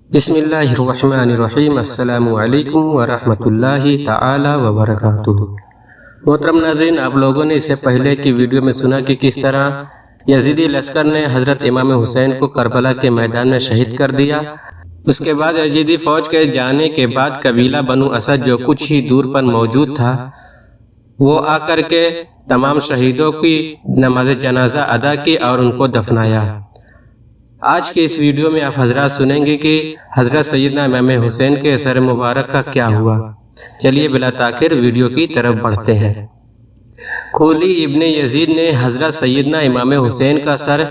بسم اللہ الرحمن الرحیم۔ السلام علیکم ورحمۃ اللہ تعالی وبرکاتہ۔ محترم ناظرین، آپ لوگوں نے اس سے پہلے کی ویڈیو میں سنا کہ کس طرح یزیدی لشکر نے حضرت امام حسین کو کربلا کے میدان میں شہید کر دیا۔ اس کے بعد یزیدی فوج کے جانے کے بعد قبیلہ بنو اسد جو کچھ ہی دور پر موجود تھا، وہ آ کر کے تمام شہیدوں کی نماز جنازہ ادا کی اور ان کو دفنایا۔ آج کے اس ویڈیو میں آپ حضرات سنیں گے کہ حضرت سیدنا امام حسین کے سر مبارک کا کیا ہوا۔ چلیے بلا تاخیر ویڈیو کی طرف بڑھتے ہیں۔ کھولی ابن یزید نے حضرت سیدنا امام حسین کا سر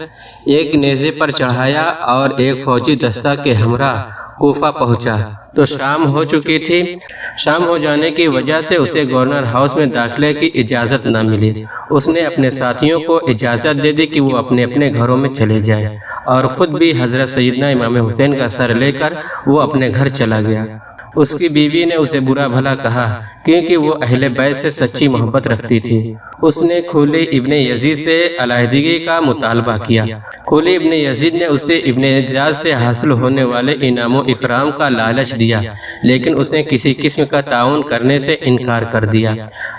ایک نیزے پر چڑھایا اور ایک فوجی دستہ کے ہمراہ کوفہ پہنچا تو شام ہو چکی تھی۔ شام ہو جانے کی وجہ سے اسے گورنر ہاؤس میں داخلے کی اجازت نہ ملی۔ اس نے اپنے ساتھیوں کو اجازت دے دی کہ وہ اپنے اپنے گھروں میں چلے جائیں، اور خود بھی حضرت سیدنا امام حسین کا سر لے کر وہ اپنے گھر چلا گیا۔ اس کی بیوی نے اسے برا بھلا کہا کیونکہ وہ اہل بیت سے سچی محبت رکھتی تھی۔ اس نے کھولی ابن یزید سے علیحدگی کا مطالبہ کیا۔ کھولی ابن یزید نے اسے ابن زیاد سے حاصل ہونے والے انعام و اکرام کا لالچ دیا، لیکن اس نے کسی قسم کا تعاون کرنے سے انکار کر دیا۔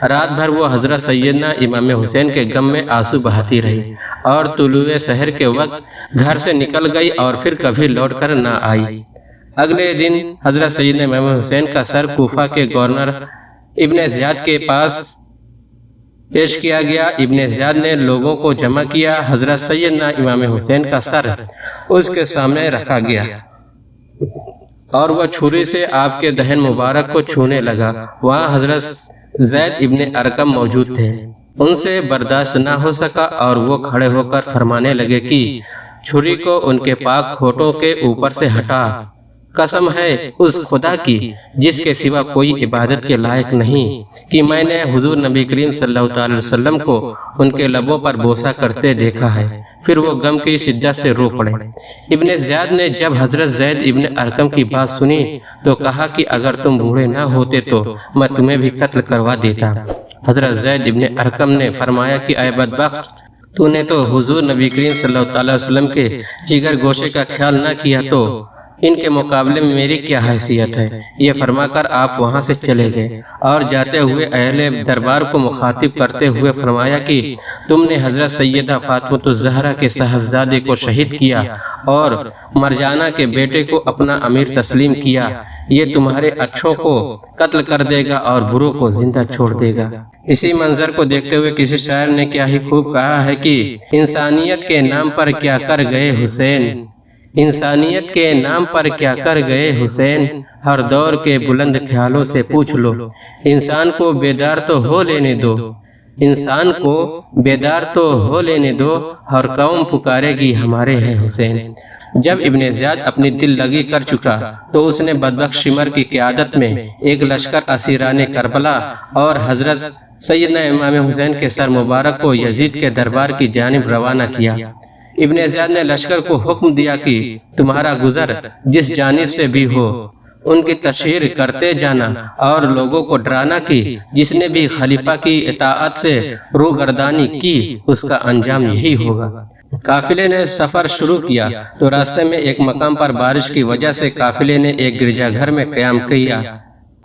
رات بھر وہ حضرت سیدنا امام حسین کے غم میں آنسو بہاتی رہی اور طلوع سحر کے وقت گھر سے نکل گئی اور پھر کبھی لوٹ کر نہ آئی۔ اگلے دن حضرت سیدنا امام حسین کا سر کوفہ کے گورنر ابن زیاد کے پاس پیش کیا گیا۔ ابن زیاد نے لوگوں کو جمع کیا۔ حضرت سیدنا امام حسین کا سر اس کے سامنے رکھا گیا اور وہ چھری سے آپ کے دہن مبارک کو چھونے لگا۔ وہاں حضرت زید ابن ارقم موجود تھے۔ ان سے برداشت نہ ہو سکا اور وہ کھڑے ہو کر فرمانے لگے کہ چھری کو ان کے پاک ہونٹوں کے اوپر سے ہٹا۔ قسم ہے اس خدا کی جس کے سوا کوئی عبادت کے لائق نہیں کہ میں نے حضور نبی کریم صلی اللہ علیہ وسلم کو ان کے لبوں پر بوسہ کرتے دیکھا ہے۔ پھر وہ غم کی شدت سے رو پڑے۔ ابن زیاد نے جب حضرت زید ابن ارقم کی بات سنی تو کہا کہ اگر تم بوڑھے نہ ہوتے تو میں تمہیں بھی قتل کروا دیتا۔ حضرت زید ابن ارقم نے فرمایا کہ اے بدبخت، تو نے تو حضور نبی کریم صلی اللہ علیہ وسلم کے جگر گوشے کا خیال نہ کیا، تو ان کے مقابلے میں میری کیا حیثیت ہے؟ یہ فرما کر آپ وہاں سے چلے گئے اور جاتے ہوئے اہل دربار کو مخاطب کرتے ہوئے فرمایا کہ تم نے حضرت سیدہ فاطمۃ الزہرا کے صاحبزادے کو شہید کیا اور مرجانہ کے بیٹے کو اپنا امیر تسلیم کیا۔ یہ تمہارے اچھوں کو قتل کر دے گا اور بروں کو زندہ چھوڑ دے گا۔ اسی منظر کو دیکھتے ہوئے کسی شاعر نے کیا ہی خوب کہا ہے کہ انسانیت کے نام پر کیا کر گئے حسین، انسانیت کے نام پر کیا کر گئے حسین، ہر دور کے بلند خیالوں سے پوچھ لو، انسان کو بیدار تو ہو لینے دو، انسان کو بیدار تو ہو لینے دو، ہر قوم پکارے گی ہمارے ہیں حسین۔ جب ابن زیاد اپنی دل لگی کر چکا تو اس نے بدبخت شمر کی قیادت میں ایک لشکر اسیران کربلا اور حضرت سیدنا امام حسین کے سر مبارک کو یزید کے دربار کی جانب روانہ کیا۔ ابن زیاد نے لشکر کو حکم دیا کہ تمہارا گزر جس جانب سے بھی ہو ان کی تشہیر کرتے جانا اور لوگوں کو ڈرانا کہ جس نے بھی خلیفہ کی اطاعت سے روگردانی کی اس کا انجام یہی ہوگا۔ قافلے نے سفر شروع کیا تو راستے میں ایک مقام پر بارش کی وجہ سے قافلے نے ایک گرجا گھر میں قیام کیا۔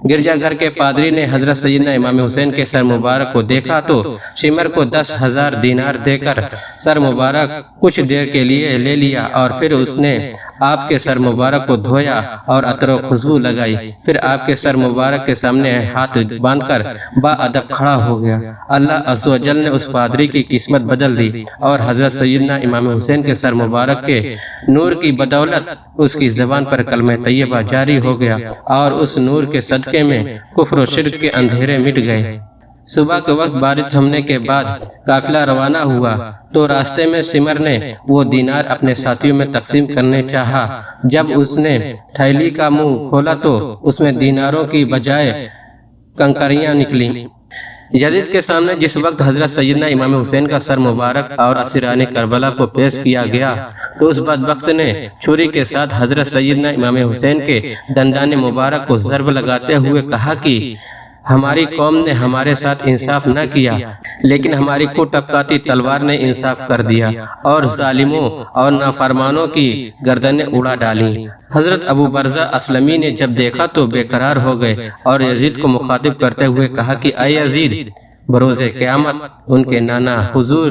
گرجا گھر کے پادری نے حضرت سیدنا امام حسین کے سر مبارک کو دیکھا تو شمر کو 10,000 دینار دے کر سر مبارک کچھ دیر کے لیے لے لیا، اور پھر اس نے آپ کے سر مبارک کو دھویا اور عطر و خوشبو لگائی۔ پھر آپ کے سر مبارک کے سامنے ہاتھ باندھ کر با ادب کھڑا ہو گیا۔ اللہ عز و جل نے اس پادری کی قسمت بدل دی اور حضرت سیدنا امام حسین کے سر مبارک کے نور کی بدولت اس کی زبان پر کلمہ طیبہ جاری ہو گیا اور اس نور کے صدقے میں کفر و شرک کے اندھیرے مٹ گئے۔ صبح کے وقت بارش تھمنے کے بعد قافلہ روانہ ہوا تو راستے میں سمر نے وہ دینار اپنے ساتھیوں میں تقسیم کرنے چاہا۔ جب اس نے تھیلی کا منہ کھولا تو اس میں دیناروں کی بجائے کنکریاں نکلیں۔ یزید کے سامنے جس وقت حضرت سیدنا امام حسین کا سر مبارک اور اسیران کربلا کو پیش کیا گیا تو اس بدبخت نے چھری کے ساتھ حضرت سیدنا امام حسین کے دندان مبارک کو ضرب لگاتے ہوئے کہا کہ ہماری قوم نے ہمارے ساتھ انصاف نہ کیا، لیکن ہماری کو ٹپکاتی تلوار نے انصاف کر دیا اور ظالموں اور نافرمانوں کی گردنیں اڑا ڈالیں۔ حضرت ابو برزہ اسلمی نے جب دیکھا تو بے قرار ہو گئے اور یزید کو مخاطب کرتے ہوئے کہا کہ اے یزید، بروز قیامت ان کے نانا حضور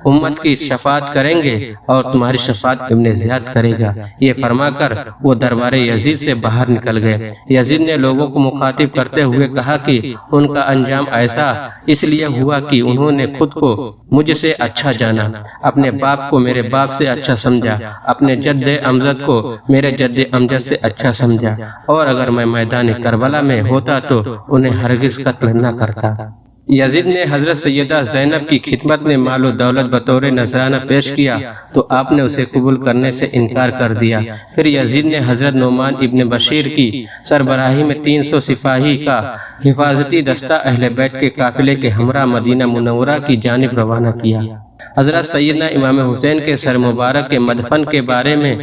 امت کی شفاعت کریں گے اور تمہاری شفاعت ابن زیاد کرے گا۔ یہ فرما کر وہ دربار یزید سے باہر نکل گئے۔ یزید نے لوگوں کو مخاطب کرتے ہوئے کہا کہ ان کا انجام ایسا اس لیے ہوا کہ انہوں نے خود کو مجھ سے اچھا جانا، اپنے باپ کو میرے باپ سے اچھا سمجھا، اپنے جد امجد کو میرے جد امجد سے اچھا سمجھا، اور اگر میں میدان کربلا میں ہوتا تو انہیں ہرگز قتل نہ کرتا۔ یزید نے حضرت سیدہ زینب کی خدمت میں مال و دولت بطور نذرانہ پیش کیا تو آپ نے اسے قبول کرنے سے انکار کر دیا۔ پھر یزید نے حضرت نعمان ابن بشیر کی سربراہی میں 300 سپاہی کا حفاظتی دستہ اہل بیت کے قافلے کے ہمراہ مدینہ منورہ کی جانب روانہ کیا۔ حضرت سیدنا امام حسین کے سر مبارک کے مدفن کے بارے میں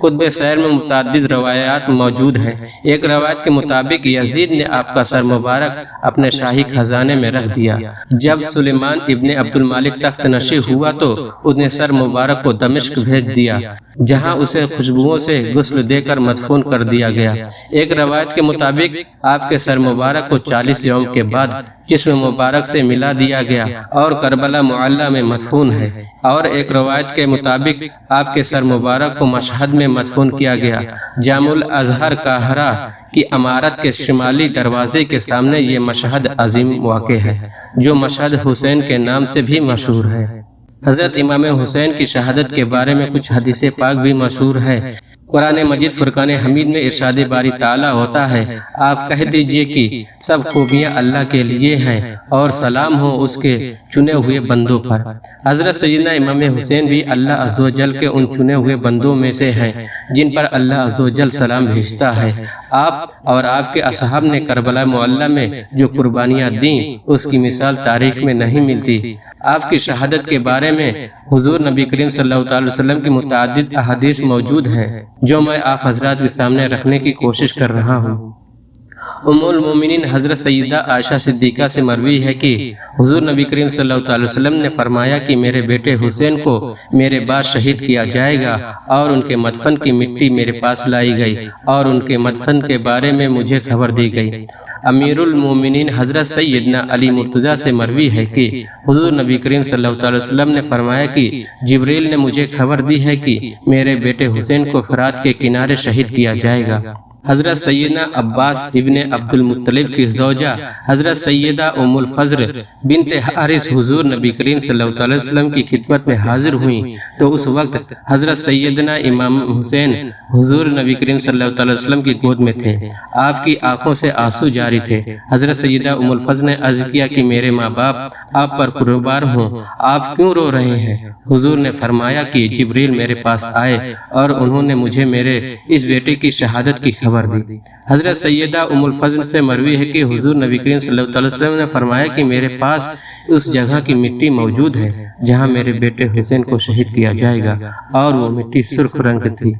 خطبہ سیر میں متعدد روایات موجود ہیں۔ ایک روایت کے مطابق یزید نے آپ کا سر مبارک اپنے شاہی خزانے میں رکھ دیا۔ جب سلیمان ابن عبد الملک تخت نشین ہوا تو اس نے سر مبارک کو دمشق بھیج دیا، جہاں اسے خوشبوؤں سے غسل دے کر مدفون کر دیا گیا۔ ایک روایت کے مطابق آپ کے سر مبارک کو 40 یوم کے بعد جسم مبارک سے ملا دیا گیا اور کربلا معلی میں مدفون ہے، اور ایک روایت کے مطابق آپ کے سر مبارک کو مشہد میں مدفون کیا گیا۔ جامع الازہر قاہرہ کی عمارت کے شمالی دروازے کے سامنے یہ مشہد عظیم واقع ہے، جو مشہد حسین کے نام سے بھی مشہور ہے۔ حضرت امام حسین کی شہادت کے بارے میں کچھ حدیث پاک بھی مشہور ہے۔ قرآن مجید فرقان حمید میں ارشاد باری تعالیٰ ہوتا ہے، آپ کہہ دیجئے کہ سب خوبیاں اللہ کے لیے ہیں اور سلام ہو اس کے چنے ہوئے بندوں پر۔ حضرت سیدنا امام حسین بھی اللہ عز و جل کے ان چنے ہوئے بندوں میں سے ہیں جن پر اللہ عز و جل سلام بھیجتا ہے۔ آپ اور آپ کے اصحاب نے کربلا معلی میں جو قربانیاں دیں اس کی مثال تاریخ میں نہیں ملتی۔ آپ کی شہادت کے بارے میں حضور نبی کریم صلی اللہ علیہ وسلم کی متعدد احادیث موجود ہیں جو میں آپ حضرات کے سامنے رکھنے کی کوشش کر رہا ہوں۔ ام المومنین حضرت سیدہ عائشہ صدیقہ سے مروی ہے کہ حضور نبی کریم صلی اللہ علیہ وسلم نے فرمایا کہ میرے بیٹے حسین کو میرے بعد شہید کیا جائے گا، اور ان کے مدفن کی مٹی میرے پاس لائی گئی اور ان کے مدفن کے بارے میں مجھے خبر دی گئی۔ امیر المومنین حضرت سیدنا علی مرتضیٰ سے مروی ہے کہ حضور نبی کریم صلی اللہ علیہ وسلم نے فرمایا کہ جبریل نے مجھے خبر دی ہے کہ میرے بیٹے حسین کو فرات کے کنارے شہید کیا جائے گا۔ حضرت سیدنا عباس ابن عبد المطلب کی زوجہ حضرت سیدہ ام الفضل بنت حارث حضور نبی کریم صلی اللہ علیہ وسلم کی خدمت میں حاضر ہوئیں تو اس وقت حضرت سیدنا امام حسین حضور نبی کریم صلی اللہ علیہ وسلم کی گود میں تھے۔ آپ کی آنکھوں سے آنسو جاری تھے۔ حضرت سیدہ ام الفضل نے عرض کیا کہ میرے ماں باپ آپ پر قربان ہوں، آپ کیوں رو رہے ہیں؟ حضور نے فرمایا کہ جبریل میرے پاس آئے اور انہوں نے مجھے میرے اس بیٹے کی شہادت کی خبر دی۔ حضرت سیدہ ام الفضل سے مروی ہے کہ حضور نبی کریم صلی اللہ علیہ وسلم نے فرمایا کہ میرے پاس اس جگہ کی مٹی موجود ہے جہاں میرے بیٹے حسین کو شہید کیا جائے گا، اور وہ مٹی سرخ رنگ تھی۔